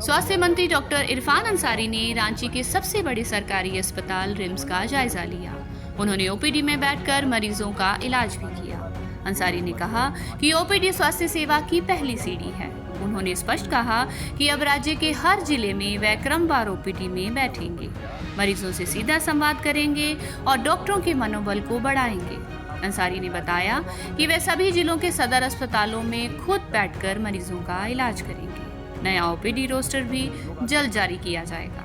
स्वास्थ्य मंत्री डॉक्टर इरफान अंसारी ने रांची के सबसे बड़े सरकारी अस्पताल रिम्स का जायजा लिया। उन्होंने ओपीडी में बैठकर मरीजों का इलाज भी किया। अंसारी ने कहा कि ओपीडी स्वास्थ्य सेवा की पहली सीढ़ी है। उन्होंने स्पष्ट कहा कि अब राज्य के हर जिले में वे क्रमवार ओपीडी में बैठेंगे, मरीजों से सीधा संवाद करेंगे और डॉक्टरों के मनोबल को बढ़ाएंगे। अंसारी ने बताया कि वे सभी जिलों के सदर अस्पतालों में खुद बैठकर मरीजों का इलाज करेंगे। नया ओपीडी रोस्टर भी जल्द जारी किया जाएगा।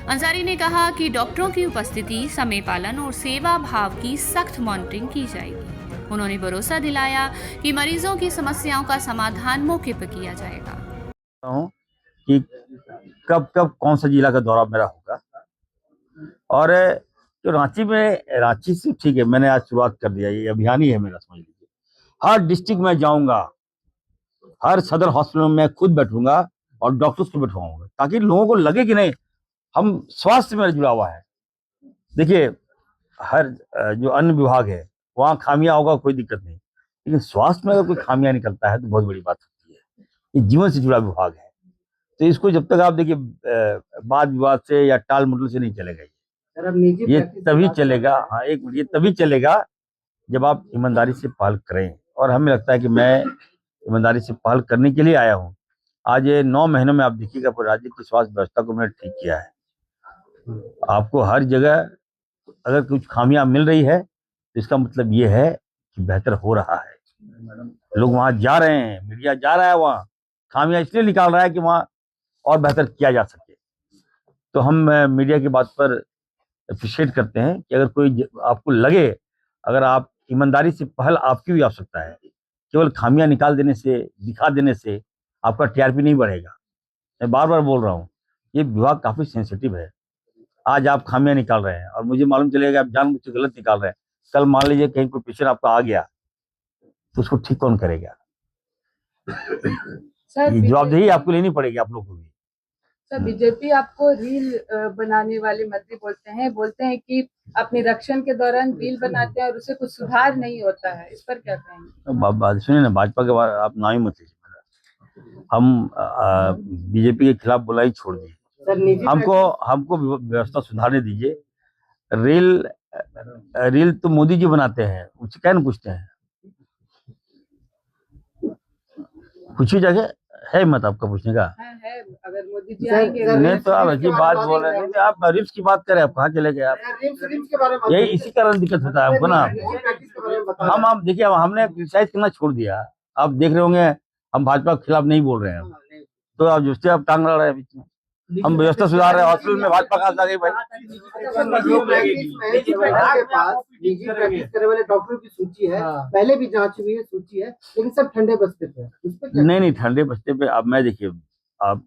अंसारी ने कहा कि डॉक्टरों की उपस्थिति, समय पालन और सेवा भाव की सख्त मॉनिटरिंग की जाएगी। उन्होंने भरोसा दिलाया कि मरीजों की समस्याओं का समाधान मौके पर किया जाएगा। कि कब कब कौन सा जिला का दौरा मेरा होगा और जो रांची से ठीक है, मैंने आज शुरुआत कर दिया, ये अभियान ही है मेरा, समझ लीजिए। हर डिस्ट्रिक्ट में जाऊंगा, हर सदर हॉस्पिटल में मैं खुद बैठूंगा और डॉक्टर्स को बैठवाऊंगा, ताकि लोगों को लगे कि नहीं, हम स्वास्थ्य में जुड़ा हुआ है। देखिए, हर जो अन्य विभाग है वहाँ खामियां होगा, कोई दिक्कत नहीं, लेकिन स्वास्थ्य में अगर कोई खामियां निकलता है तो बहुत बड़ी बात होती है। ये जीवन से जुड़ा विभाग है, तो इसको जब तक आप देखिए वाद विवाद से या टाल मटोल से नहीं चलेगा। ये तभी चलेगा, हाँ एक मिनट, ये तभी चलेगा जब आप ईमानदारी से पहल करें, और हमें लगता है कि मैं ईमानदारी से पहल करने के लिए आया हूँ। आज ये 9 महीनों में आप देखिएगा पूरे राज्य की स्वास्थ्य व्यवस्था को मैंने ठीक किया है। आपको हर जगह अगर कुछ खामियां मिल रही है तो इसका मतलब ये है कि बेहतर हो रहा है। लोग वहां जा रहे हैं, मीडिया जा रहा है, वहां खामियां इसलिए निकाल रहा है कि वहां और बेहतर किया जा सके। तो हम मीडिया की बात पर अप्रिशिएट करते हैं कि अगर कोई आपको लगे, अगर आप ईमानदारी से पहल आपकी भी आवश्यकता है, केवल खामियां निकाल देने से, दिखा देने से आपका टीआरपी नहीं बढ़ेगा। मैं बार बार बोल रहा हूँ, ये विभाग काफी सेंसिटिव है। आज आप खामियां निकाल रहे हैं और मुझे मालूम चलेगा आप जानबूझ के गलत निकाल रहे हैं, कल मान लीजिए कहीं कोई पेशेंट आपका आ गया तो उसको ठीक कौन करेगा? ये जवाबदेही आपको लेनी पड़ेगी, आप लोग को भी। सर, बीजेपी आपको रील बनाने वाले मंत्री बोलते हैं कि अपने रक्षण के दौरान रील बनाते हैं और उससे कुछ सुधार नहीं होता है, इस पर क्या कहेंगे? सुनिए ना, भाजपा के बारे आप नाम ही मत लीजिए। हम बीजेपी के खिलाफ बोला ही छोड़ दिए। हमको व्यवस्था सुधारने दीजिए। रील तो मोदी जी बनाते हैं, उससे क्या न पूछते हैं? कुछ ही जगह है मत आपका पूछने का है, अगर मोदी जी आएंगे नहीं तो आप ऐसी बात बोल रहे हैं। आप रिम्स की बात करें, आप कहाँ चले गए? आप यही इसी कारण दिक्कत होता है हमको ना। हम देखिए, हमने क्रिटिसाइज करना छोड़ दिया। आप देख रहे होंगे हम भाजपा के खिलाफ नहीं बोल रहे हैं, तो आप जिससे आप टांग लड़ रहे हैं बीच में। हम व्यवस्था सुधार रहे हैं, हॉस्पिटल में भाजपा कहाँ से आ गई भाई? वाले डॉक्टरों की सूची है, पहले भी जांच हुई है, सूची है, लेकिन सब ठंडे बस्ते पे। नहीं, ठंडे बस्ते पे अब मैं देखिए, आप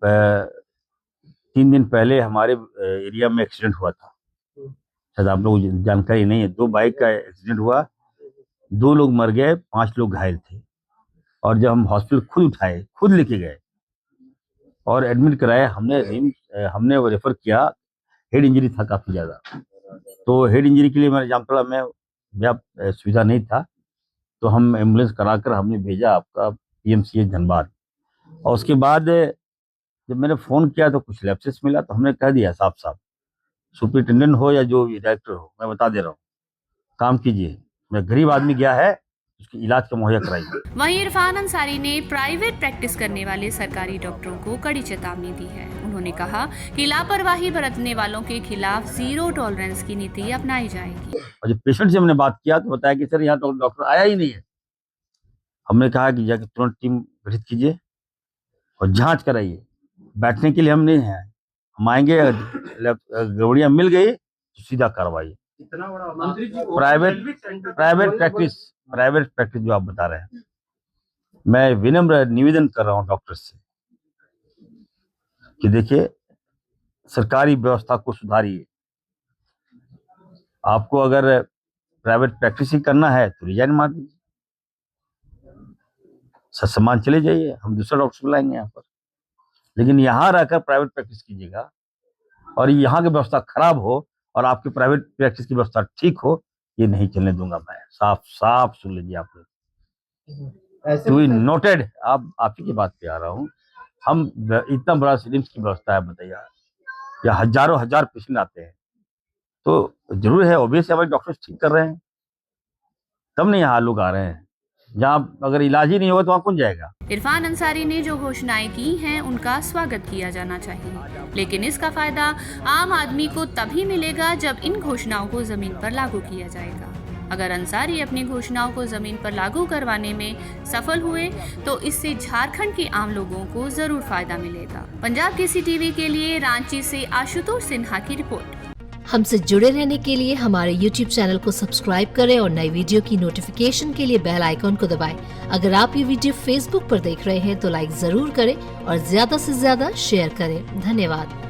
3 दिन पहले हमारे एरिया में एक्सीडेंट हुआ था, शायद आप लोग जानकारी नहीं है। 2 बाइक का एक्सीडेंट हुआ, 2 लोग मर गए, 5 लोग घायल थे। और जब हम हॉस्पिटल खुद उठाए, खुद लेके गए और एडमिट कराया, हमने वो रेफर किया। हेड इंजरी था काफी ज्यादा, तो हेड इंजरी के लिए मेरे जामतड़ा में सुविधा नहीं था, तो हम एम्बुलेंस कराकर हमने भेजा आपका पीएमसीएच धनबाद। और उसके बाद जब मैंने फोन किया तो कुछ लैप्सेस मिला, तो हमने कह दिया साफ साफ, सुपरिटेंडेंट हो या जो भी डायरेक्टर हो, मैं बता दे रहा हूँ, काम कीजिए। मैं गरीब आदमी गया है, उसकी इलाज का मुहैया कराइए। वहीं इरफान अंसारी ने प्राइवेट प्रैक्टिस करने वाले सरकारी डॉक्टरों को कड़ी चेतावनी दी है। उन्होंने कहा कि लापरवाही बरतने वालों के खिलाफ जीरो टॉलरेंस की नीति अपनाई जाएगी। और जब पेशेंट से हमने बात किया तो बताया कि सर यहाँ तो डॉक्टर आया ही नहीं है। हमने कहा कि जाके तुरंत टीम गठित कीजिए और जांच कराइए। बैठने के लिए हम नहीं हैं, हम आएंगे, गड़बड़ियां मिल गई तो सीधा कार्रवाई। प्राइवेट प्रैक्टिस जो आप बता रहे हैं, मैं विनम्र निवेदन कर रहा हूं डॉक्टर से कि देखिए, सरकारी व्यवस्था को सुधारिए। आपको अगर प्राइवेट प्रैक्टिस ही करना है तो रिजाइन मार दीजिए, सत्समान चले जाइए, हम दूसरा डॉक्टर बुलाएंगे यहाँ पर। लेकिन यहाँ रहकर प्राइवेट प्रैक्टिस कीजिएगा और यहाँ की व्यवस्था खराब हो और आपकी प्राइवेट प्रैक्टिस की व्यवस्था ठीक हो, ये नहीं चलने दूंगा मैं। साफ साफ सुन लीजिए आप लोग, नोटेड। आप ही की बात पे आ रहा हूँ। हम इतना बड़ा रिम्स की व्यवस्था है, बताइए, या हजारों हजार पेशेंट आते हैं, तो जरूर है, ऑब्वियस हमारे डॉक्टर्स ठीक कर रहे हैं, तब नहीं यहाँ लोग आ रहे हैं। जहाँ अगर इलाज ही नहीं होगा तो वहाँ कौन जाएगा। इरफान अंसारी ने जो घोषणाएं की हैं उनका स्वागत किया जाना चाहिए, लेकिन इसका फायदा आम आदमी को तभी मिलेगा जब इन घोषणाओं को जमीन पर लागू किया जाएगा। अगर अंसारी अपनी घोषणाओं को जमीन पर लागू करवाने में सफल हुए तो इससे झारखंड के आम लोगों को जरूर फायदा मिलेगा। पंजाब केसी टीवी के लिए रांची से आशुतोष सिन्हा की रिपोर्ट। हमसे जुड़े रहने के लिए हमारे YouTube चैनल को सब्सक्राइब करें और नई वीडियो की नोटिफिकेशन के लिए बेल आइकॉन को दबाएं। अगर आप ये वीडियो Facebook पर देख रहे हैं तो लाइक जरूर करें और ज्यादा से ज्यादा शेयर करें। धन्यवाद।